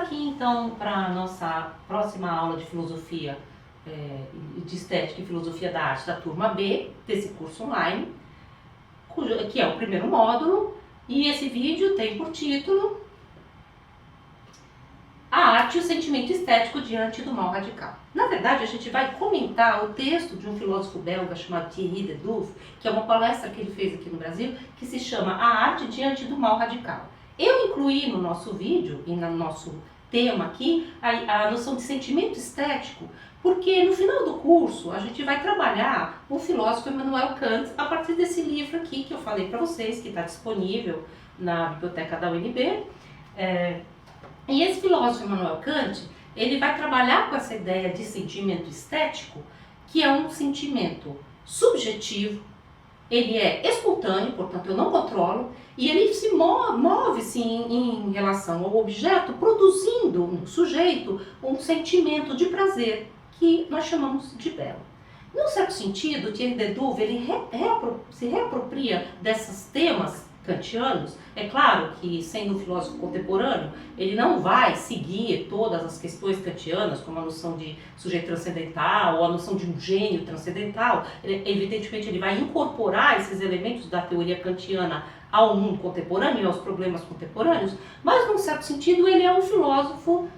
aqui então para a nossa próxima aula de filosofia, de estética e filosofia da arte da turma B, desse curso online, que é o primeiro módulo, e esse vídeo tem por título A Arte e o Sentimento Estético Diante do Mal Radical. Na verdade, a gente vai comentar o texto de um filósofo belga chamado Thierry Derdouve, que é uma palestra que ele fez aqui no Brasil, que se chama A Arte Diante do Mal Radical. Eu incluí no nosso vídeo e no nosso tema aqui a noção de sentimento estético, porque no final do curso a gente vai trabalhar o filósofo Immanuel Kant a partir desse livro aqui que eu falei para vocês, que está disponível na biblioteca da UNB. E esse filósofo Immanuel Kant, ele vai trabalhar com essa ideia de sentimento estético, que é um sentimento subjetivo, ele é espontâneo, portanto eu não controlo, e ele se move-se em relação ao objeto, produzindo no sujeito um sentimento de prazer, que nós chamamos de belo. Num certo sentido, Thierry Derdouve ele se reapropria desses temas kantianos. É claro que, sendo um filósofo contemporâneo, ele não vai seguir todas as questões kantianas, como a noção de sujeito transcendental ou a noção de um gênio transcendental. Evidentemente, ele vai incorporar esses elementos da teoria kantiana ao mundo contemporâneo e aos problemas contemporâneos, mas, num certo sentido, ele é um filósofo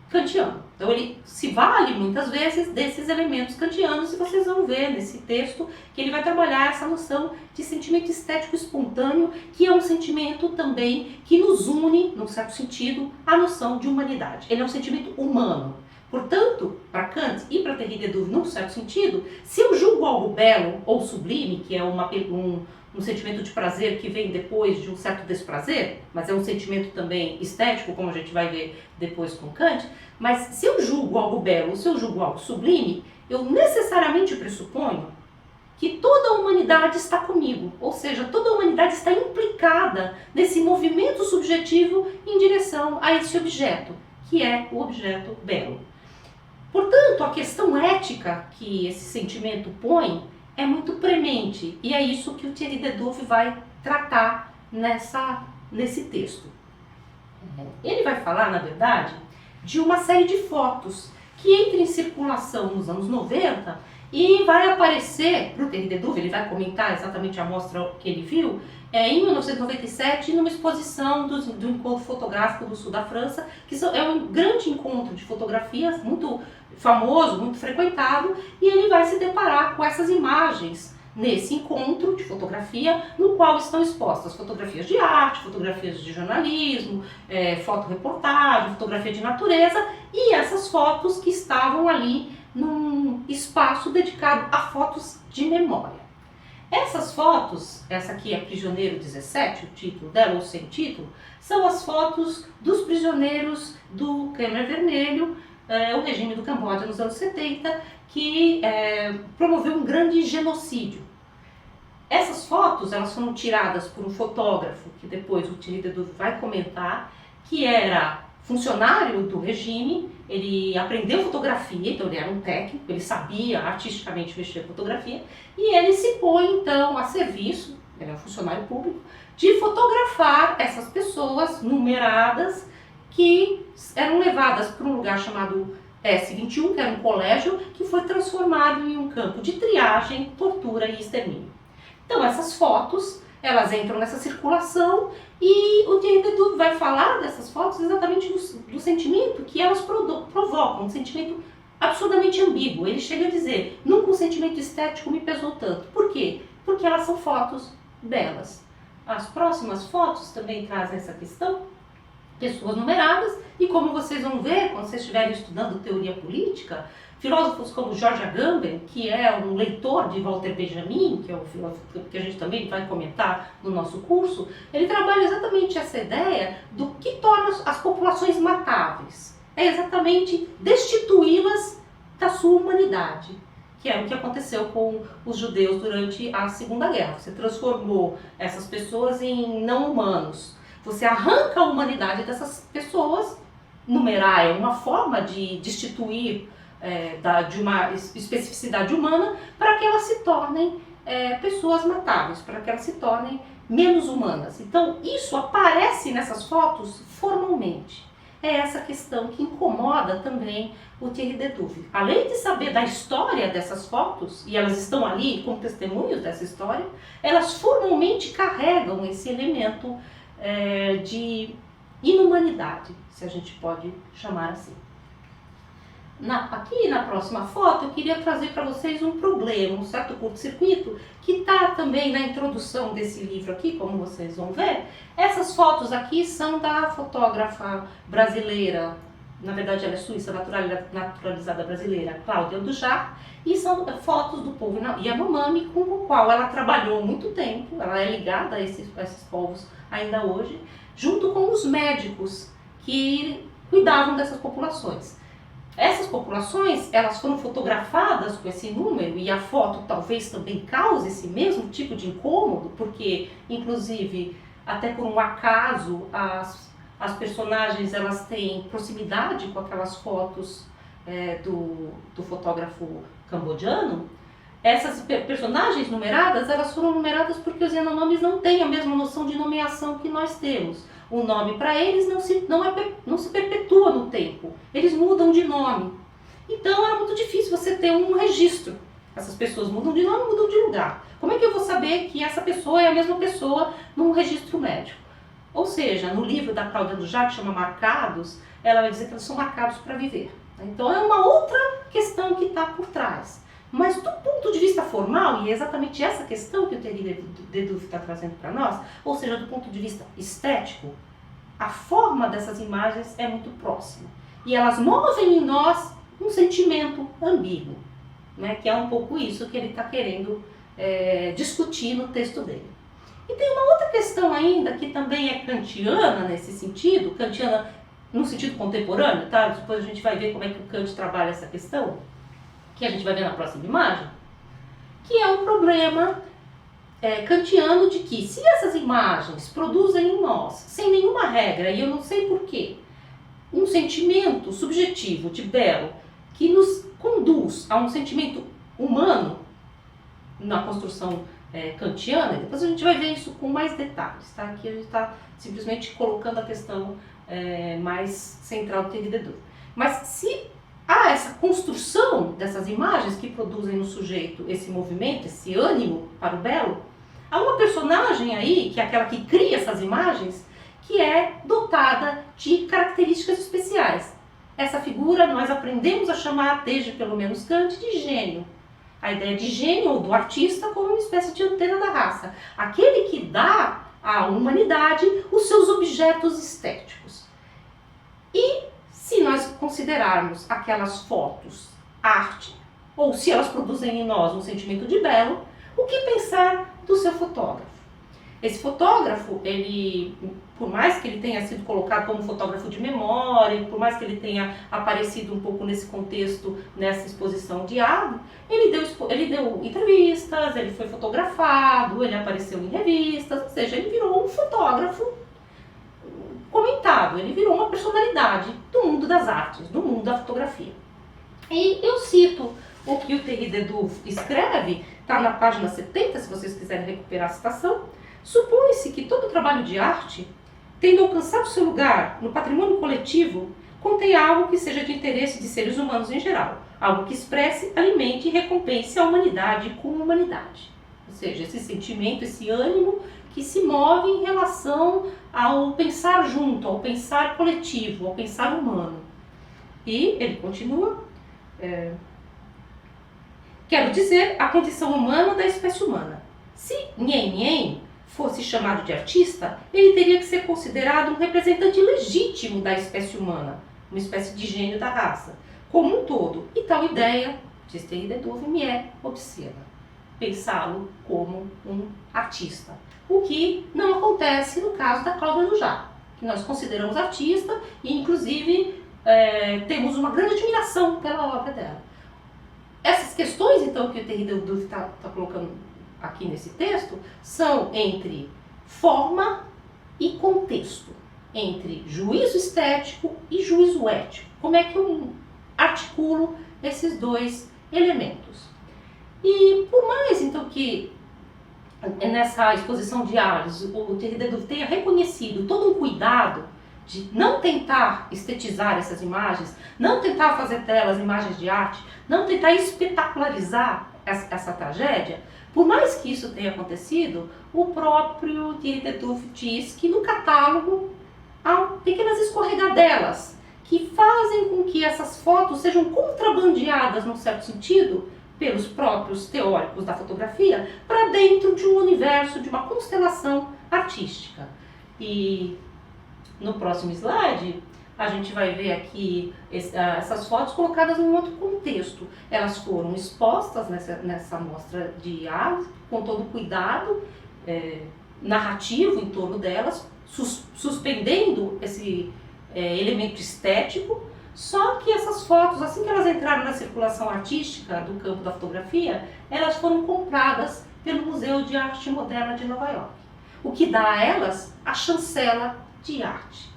kantiano. Então ele se vale muitas vezes desses elementos kantianos, e vocês vão ver nesse texto que ele vai trabalhar essa noção de sentimento estético espontâneo, que é um sentimento também que nos une, num certo sentido, à noção de humanidade. Ele é um sentimento humano. Portanto, para Kant e para Thierry Derdouve, num certo sentido, se eu julgo algo belo ou sublime, que é um sentimento de prazer que vem depois de um certo desprazer, mas é um sentimento também estético, como a gente vai ver depois com Kant, mas se eu julgo algo belo ou se eu julgo algo sublime, eu necessariamente pressuponho que toda a humanidade está comigo, ou seja, toda a humanidade está implicada nesse movimento subjetivo em direção a esse objeto, que é o objeto belo. Portanto, a questão ética que esse sentimento põe é muito premente, e é isso que o Thierry Derdouve vai tratar nesse texto. Ele vai falar, na verdade, de uma série de fotos que entram em circulação nos anos 90 e vai aparecer, para o Thierry Derdouve, ele vai comentar exatamente a amostra que ele viu, em 1997, numa exposição do Encontro Fotográfico do Sul da França, que é um grande encontro de fotografias, muito famoso, muito frequentado, e ele vai se deparar com essas imagens nesse encontro de fotografia, no qual estão expostas fotografias de arte, fotografias de jornalismo, fotoreportagem, fotografia de natureza, e essas fotos que estavam ali num espaço dedicado a fotos de memória. Essas fotos, essa aqui é Prisioneiro 17, o título dela, ou sem título, são as fotos dos prisioneiros do Khmer Vermelho, o regime do Camboja nos anos 70, que promoveu um grande genocídio. Essas fotos elas foram tiradas por um fotógrafo, que depois o Thierry Derdouve vai comentar, que era funcionário do regime, ele aprendeu fotografia, então ele era um técnico, ele sabia artisticamente mexer com fotografia, e ele se põe então a serviço, ele é um funcionário público, de fotografar essas pessoas numeradas que eram levadas para um lugar chamado S21, que era um colégio, que foi transformado em um campo de triagem, tortura e extermínio. Então essas fotos, elas entram nessa circulação, e o Thierry Derdouve vai falar dessas fotos exatamente do sentimento que elas provocam, um sentimento absurdamente ambíguo. Ele chega a dizer, nunca um sentimento estético me pesou tanto. Por quê? Porque elas são fotos belas. As próximas fotos também trazem essa questão, pessoas numeradas, e como vocês vão ver quando vocês estiverem estudando teoria política, filósofos como George Agamben, que é um leitor de Walter Benjamin, que é um filósofo que a gente também vai comentar no nosso curso, ele trabalha exatamente essa ideia do que torna as populações matáveis. É exatamente destituí-las da sua humanidade, que é o que aconteceu com os judeus durante a Segunda Guerra. Você transformou essas pessoas em não humanos. Você arranca a humanidade dessas pessoas. Numerar é uma forma de destituir de uma especificidade humana para que elas se tornem pessoas matáveis, para que elas se tornem menos humanas. Então isso aparece nessas fotos formalmente. é essa questão que incomoda também o Thierry Dedouv. Além de saber da história dessas fotos, e elas estão ali como testemunhos dessa história, elas formalmente carregam esse elemento de inumanidade, se a gente pode chamar assim. Aqui na próxima foto eu queria trazer para vocês um problema, um certo curto-circuito, que está também na introdução desse livro aqui, como vocês vão ver. Essas fotos aqui são da fotógrafa brasileira, na verdade ela é suíça naturalizada brasileira, Cláudia Dujar, e são fotos do povo Yanomami, com o qual ela trabalhou muito tempo, ela é ligada a esses povos ainda hoje, junto com os médicos que cuidavam dessas populações. Essas populações, elas foram fotografadas com esse número, e a foto talvez também cause esse mesmo tipo de incômodo, porque, inclusive, até por um acaso, as personagens elas têm proximidade com aquelas fotos do fotógrafo cambodiano. Essas personagens numeradas, elas foram numeradas porque os Yanomamis não têm a mesma noção de nomeação que nós temos. O nome para eles não se perpetua no tempo, eles mudam de nome. Então era muito difícil você ter um registro. Essas pessoas mudam de nome, mudam de lugar. Como é que eu vou saber que essa pessoa é a mesma pessoa num registro médico? Ou seja, no livro da Cláudia Dujar, que chama Marcados, ela vai dizer que eles são marcados para viver. Então é uma outra questão que está por trás. Mas do ponto de vista formal, e é exatamente essa questão que o Thierry Dedouv está trazendo para nós, ou seja, do ponto de vista estético, a forma dessas imagens é muito próxima. E elas movem em nós um sentimento ambíguo, né, que é um pouco isso que ele está querendo discutir no texto dele. E tem uma outra questão ainda, que também é kantiana nesse sentido, kantiana no sentido contemporâneo, tá? Depois a gente vai ver como é que o Kant trabalha essa questão, que a gente vai ver na próxima imagem, que é um problema kantiano de que se essas imagens produzem em nós, sem nenhuma regra, e eu não sei porquê, um sentimento subjetivo de belo que nos conduz a um sentimento humano na construção kantiana, depois a gente vai ver isso com mais detalhes, tá? Aqui a gente está simplesmente colocando a questão mais central do Thierry Dedouv. Mas se há essa construção dessas imagens que produzem no sujeito esse movimento, esse ânimo para o belo, há uma personagem aí, que é aquela que cria essas imagens, que é dotada de características especiais. Essa figura nós aprendemos a chamar, desde pelo menos Kant, de gênio. A ideia de gênio ou do artista como uma espécie de antena da raça. Aquele que dá à humanidade os seus objetos estéticos. E se nós considerarmos aquelas fotos arte, ou se elas produzem em nós um sentimento de belo, o que pensar do seu fotógrafo? Esse fotógrafo, ele, por mais que ele tenha sido colocado como fotógrafo de memória, por mais que ele tenha aparecido um pouco nesse contexto, nessa exposição de arte, ele deu entrevistas, ele foi fotografado, ele apareceu em revistas, ou seja, ele virou um fotógrafo comentado, ele virou uma personalidade do mundo das artes, do mundo da fotografia. E eu cito o que o Thierry Dedouv escreve, está na página 70, se vocês quiserem recuperar a citação. Supõe-se que todo trabalho de arte, tendo alcançado seu lugar no patrimônio coletivo, contenha algo que seja de interesse de seres humanos em geral, algo que expresse, alimente e recompense a humanidade como humanidade. Ou seja, esse sentimento, esse ânimo que se move em relação ao pensar junto, ao pensar coletivo, ao pensar humano. E ele continua, quero dizer, a condição humana da espécie humana. Se Nhen Nhen fosse chamado de artista, ele teria que ser considerado um representante legítimo da espécie humana, uma espécie de gênio da raça, como um todo. E tal ideia, diz Thierry Dedouv, me é obscena. Pensá-lo como um artista. O que não acontece no caso da Cláudia Dujar, que nós consideramos artista e, inclusive, temos uma grande admiração pela obra dela. Essas questões, então, que o Thierry Dedouv está colocando aqui nesse texto, são entre forma e contexto, entre juízo estético e juízo ético. Como é que eu articulo esses dois elementos? E por mais, então, que nessa exposição de Arles o Thierry Dedouv tenha reconhecido todo um cuidado de não tentar estetizar essas imagens, não tentar fazer delas imagens de arte, não tentar espetacularizar essa tragédia, por mais que isso tenha acontecido, o próprio Thierry Detouf diz que no catálogo há pequenas escorregadelas que fazem com que essas fotos sejam contrabandeadas, num certo sentido, pelos próprios teóricos da fotografia, para dentro de um universo, de uma constelação artística. E no próximo slide, a gente vai ver aqui essas fotos colocadas em um outro contexto. Elas foram expostas nessa mostra de arte, com todo o cuidado narrativo em torno delas, suspendendo esse elemento estético. Só que essas fotos, assim que elas entraram na circulação artística do campo da fotografia, elas foram compradas pelo Museu de Arte Moderna de Nova York, o que dá a elas a chancela de arte.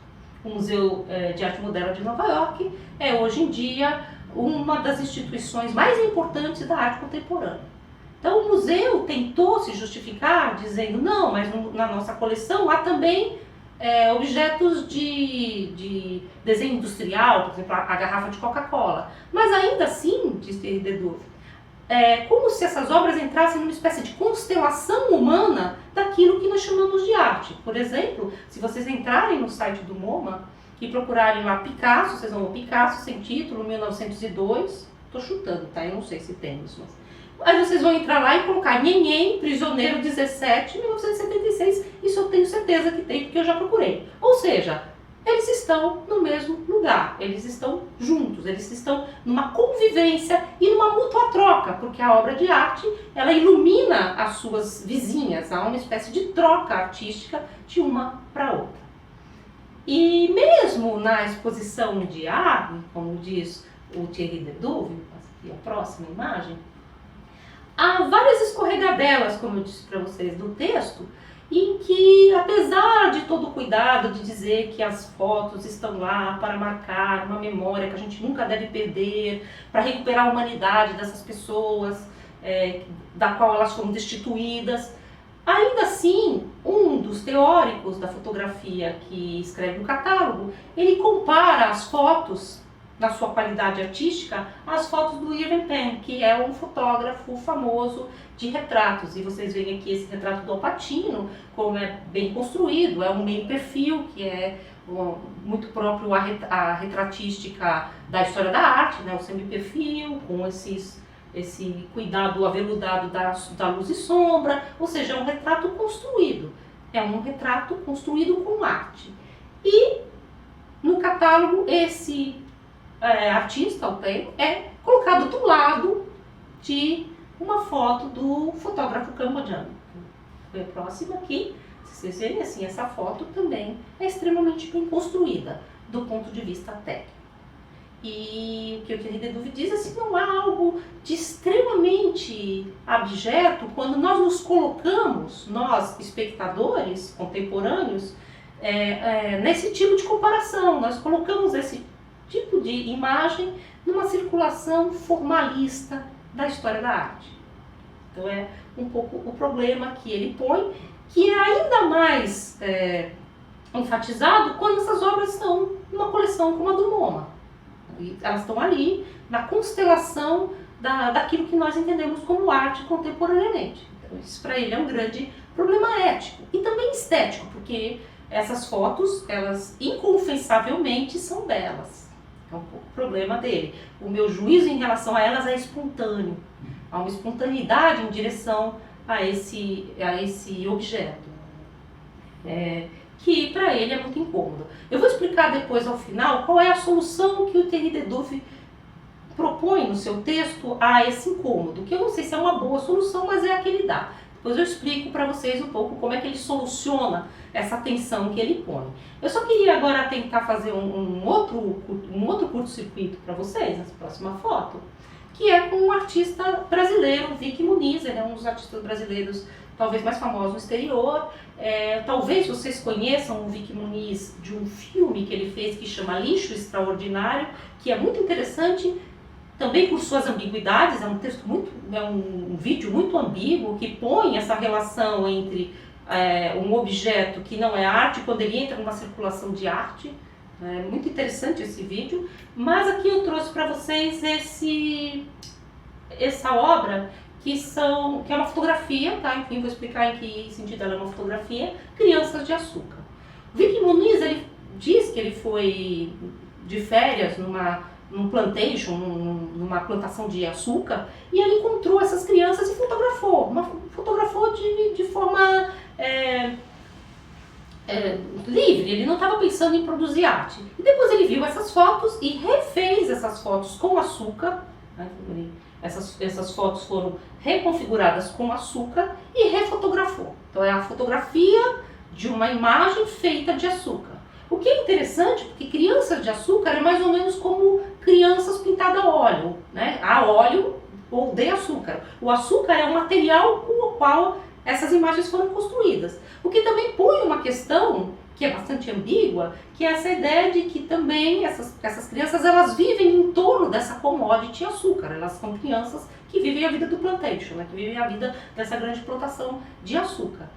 O Museu de Arte Moderna de Nova York é hoje em dia uma das instituições mais importantes da arte contemporânea. Então o museu tentou se justificar dizendo, não, mas na nossa coleção há também objetos de desenho industrial, por exemplo, a garrafa de Coca-Cola. Mas ainda assim, diz Thierry Detouf, como se essas obras entrassem numa espécie de constelação humana daquilo que nós chamamos de arte. Por exemplo, se vocês entrarem no site do MoMA e procurarem lá Picasso, vocês vão ver Picasso sem título, 1902, estou chutando, tá? Eu não sei se tem isso, mas... Aí vocês vão entrar lá e colocar Nhenhen, Prisioneiro 17, 1976, isso eu tenho certeza que tem, porque eu já procurei. Ou seja, eles estão no mesmo lugar, eles estão juntos, eles estão numa convivência e numa mútua troca, porque a obra de arte, ela ilumina as suas vizinhas, há uma espécie de troca artística de uma para outra. E mesmo na exposição de arte, como diz o Thierry Detouf, aqui a próxima imagem, há várias escorregadelas, como eu disse para vocês, do texto, em que, apesar de todo o cuidado de dizer que as fotos estão lá para marcar uma memória que a gente nunca deve perder, para recuperar a humanidade dessas pessoas, da qual elas foram destituídas, ainda assim, um dos teóricos da fotografia que escreve no catálogo, ele compara as fotos, na sua qualidade artística, as fotos do Irving Penn, que é um fotógrafo famoso de retratos. E vocês veem aqui esse retrato do Al Pacino, como é bem construído, é um meio perfil, que é muito próprio à retratística da história da arte, né? O semi-perfil, com esse cuidado aveludado da luz e sombra, ou seja, é um retrato construído. É um retrato construído com arte. E no catálogo, esse artista, o Penn, é colocado do lado de uma foto do fotógrafo cambodjano. Foi a próxima aqui. Se vocês verem assim, essa foto também é extremamente bem construída do ponto de vista técnico. E o que o Thierry Detouf diz é assim, não há algo de extremamente abjeto quando nós nos colocamos, nós espectadores contemporâneos, nesse tipo de comparação. Nós colocamos esse tipo de imagem numa circulação formalista da história da arte. Então é um pouco o problema que ele põe, que é ainda mais enfatizado quando essas obras estão numa coleção como a do MoMA. E elas estão ali na constelação daquilo que nós entendemos como arte contemporaneamente. Então isso para ele é um grande problema ético e também estético, porque essas fotos, elas inconfessavelmente são belas. É um pouco o problema dele. O meu juízo em relação a elas é espontâneo. Há uma espontaneidade em direção a esse objeto, que para ele é muito incômodo. Eu vou explicar depois ao final qual é a solução que o Thierry Detouf propõe no seu texto a esse incômodo, que eu não sei se é uma boa solução, mas é a que ele dá. Depois eu explico para vocês um pouco como é que ele soluciona essa tensão que ele põe. Eu só queria agora tentar fazer um outro curto-circuito para vocês, nessa próxima foto, que é com um artista brasileiro, o Vicky Muniz. Ele é um dos artistas brasileiros talvez mais famosos no exterior. Talvez vocês conheçam o Vicky Muniz de um filme que ele fez que chama Lixo Extraordinário, que é muito interessante, também por suas ambiguidades. É um vídeo muito ambíguo que põe essa relação entre um objeto que não é arte, quando ele entra numa circulação de arte. É muito interessante esse vídeo, mas aqui eu trouxe para vocês essa obra que é uma fotografia, tá? Enfim, vou explicar em que sentido ela é uma fotografia, Crianças de Açúcar. Vicky Muniz, ele diz que ele foi de férias num plantation, numa plantação de açúcar, e ele encontrou essas crianças e fotografou de forma livre, ele não estava pensando em produzir arte. E depois ele viu essas fotos e refez essas fotos com açúcar, né? Essas fotos foram reconfiguradas com açúcar e refotografou. Então é a fotografia de uma imagem feita de açúcar. O que é interessante, porque Crianças de Açúcar é mais ou menos como crianças pintadas a óleo, né? A óleo ou de açúcar. O açúcar é o material com o qual essas imagens foram construídas. O que também põe uma questão que é bastante ambígua, que é essa ideia de que também essas crianças elas vivem em torno dessa commodity açúcar. Elas são crianças que vivem a vida do plantation, né? Que vivem a vida dessa grande plantação de açúcar.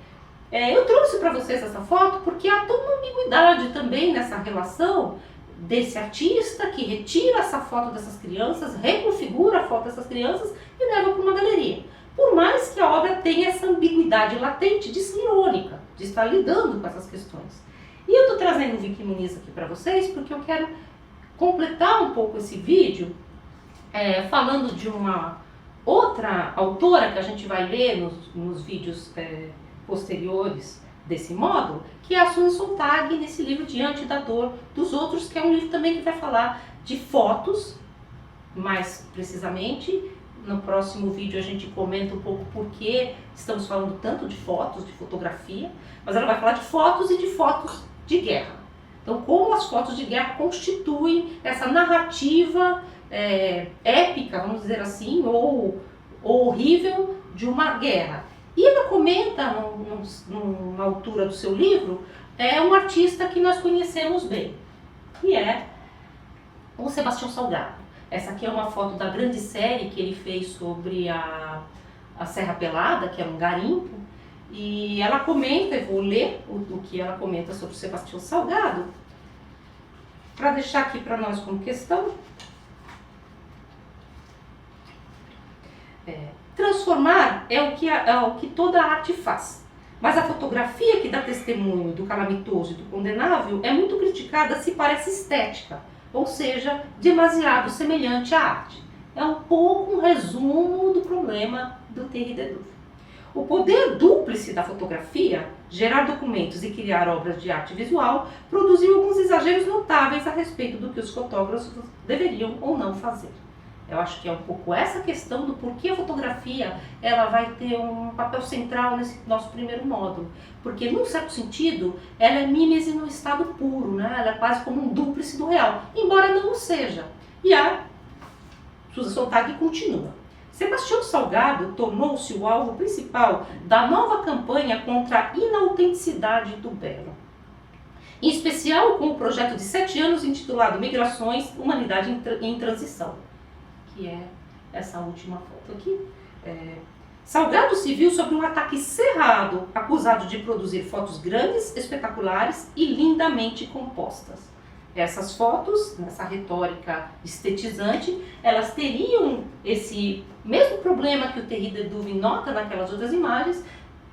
Eu trouxe para vocês essa foto porque há toda uma ambiguidade também nessa relação desse artista que retira essa foto dessas crianças, reconfigura a foto dessas crianças e leva para uma galeria. Por mais que a obra tenha essa ambiguidade latente de ser irônica, de estar lidando com essas questões. E eu estou trazendo o Vicky Muniz aqui para vocês porque eu quero completar um pouco esse vídeo falando de uma outra autora que a gente vai ler nos vídeos posteriores desse módulo, que é a Susan Sontag, nesse livro Diante da Dor dos Outros, que é um livro também que vai falar de fotos, mais precisamente. No próximo vídeo a gente comenta um pouco por que estamos falando tanto de fotos, de fotografia, mas ela vai falar de fotos e de fotos de guerra. Então, como as fotos de guerra constituem essa narrativa épica, vamos dizer assim, ou horrível de uma guerra. E ela comenta, numa altura do seu livro, um artista que nós conhecemos bem, que é o Sebastião Salgado. Essa aqui é uma foto da grande série que ele fez sobre a Serra Pelada, que é um garimpo, e ela comenta, eu vou ler o que ela comenta sobre o Sebastião Salgado, para deixar aqui para nós como questão. Transformar é o que toda arte faz, mas a fotografia que dá testemunho do calamitoso e do condenável é muito criticada se parece estética, ou seja, demasiado semelhante à arte. É um pouco um resumo do problema do Thierry Derduf. O poder dúplice da fotografia, gerar documentos e criar obras de arte visual, produziu alguns exageros notáveis a respeito do que os fotógrafos deveriam ou não fazer. Eu acho que é um pouco essa questão do porquê a fotografia ela vai ter um papel central nesse nosso primeiro módulo. Porque, num certo sentido, ela é mimese no estado puro, né? Ela é quase como um dúplice do real, embora não o seja. E a Susan Sontag continua. Sebastião Salgado tornou-se o alvo principal da nova campanha contra a inautenticidade do belo. Em especial com o projeto de 7 anos intitulado Migrações, Humanidade em Transição, que é essa última foto aqui. Salgado se viu sob um ataque cerrado, acusado de produzir fotos grandes, espetaculares e lindamente compostas. Essas fotos, nessa retórica estetizante, elas teriam esse mesmo problema que o Thierry Derduf nota naquelas outras imagens,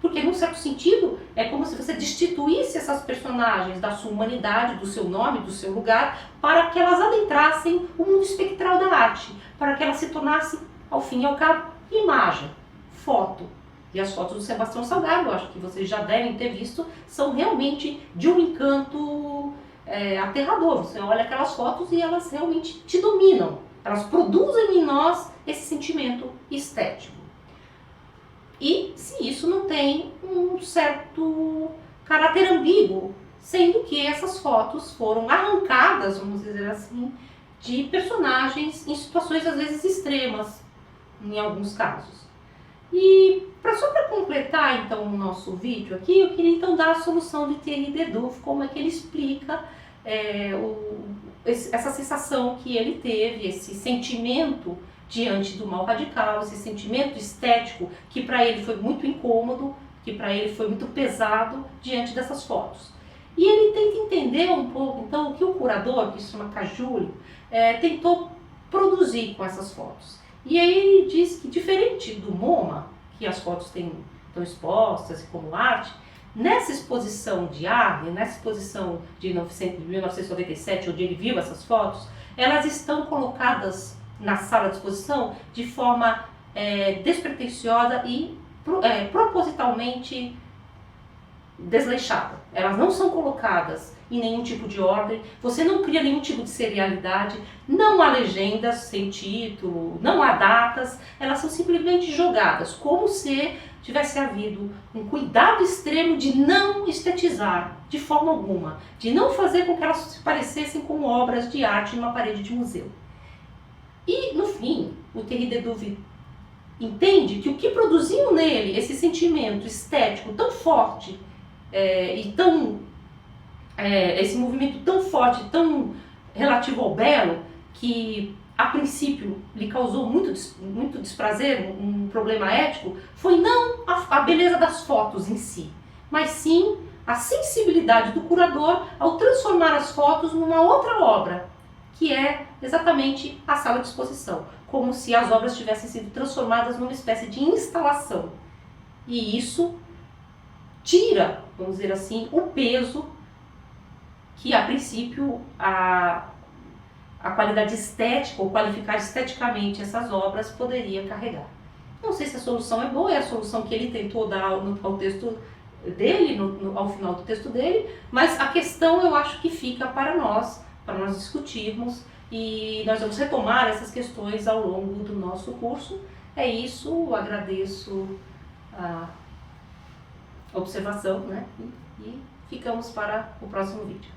porque, num certo sentido, é como se você destituísse essas personagens da sua humanidade, do seu nome, do seu lugar, para que elas adentrassem o mundo espectral da arte, para que elas se tornassem, ao fim e ao cabo, imagem, foto. E as fotos do Sebastião Salgado, acho que vocês já devem ter visto, são realmente de um encanto aterrador. Você olha aquelas fotos e elas realmente te dominam. Elas produzem em nós esse sentimento estético. E se isso não tem um certo caráter ambíguo, sendo que essas fotos foram arrancadas, vamos dizer assim, de personagens em situações às vezes extremas, em alguns casos. E só para completar então o nosso vídeo aqui, eu queria então dar a solução de Thierry Derduf, como é que ele explica essa sensação que ele teve, esse sentimento diante do mal radical, esse sentimento estético que para ele foi muito incômodo, que para ele foi muito pesado diante dessas fotos. E ele tenta entender um pouco, então, o que o curador, que se chama Cajulio, tentou produzir com essas fotos. E aí ele diz que, diferente do MoMA, que as fotos estão expostas como arte, nessa exposição de Arne, nessa exposição de 1997, onde ele viu essas fotos, elas estão colocadas na sala de exposição de forma despretensiosa e propositalmente desleixada. Elas não são colocadas em nenhum tipo de ordem, você não cria nenhum tipo de serialidade, não há legendas sem título, não há datas, elas são simplesmente jogadas, como se tivesse havido um cuidado extremo de não estetizar de forma alguma, de não fazer com que elas se parecessem com obras de arte numa parede de museu. E, no fim, o Thierry Dedouve entende que o que produziu nele esse sentimento estético tão forte esse movimento tão forte, tão relativo ao belo, que a princípio lhe causou muito desprazer, um problema ético, foi não a beleza das fotos em si, mas sim a sensibilidade do curador ao transformar as fotos numa outra obra, que é exatamente a sala de exposição, como se as obras tivessem sido transformadas numa espécie de instalação. E isso tira, vamos dizer assim, o peso que a princípio a qualidade estética ou qualificar esteticamente essas obras poderia carregar. Não sei se a solução é boa, é a solução que ele tentou dar ao texto dele, ao final do texto dele, mas a questão eu acho que fica para nós discutirmos, e nós vamos retomar essas questões ao longo do nosso curso. É isso, agradeço a observação, né? E ficamos para o próximo vídeo.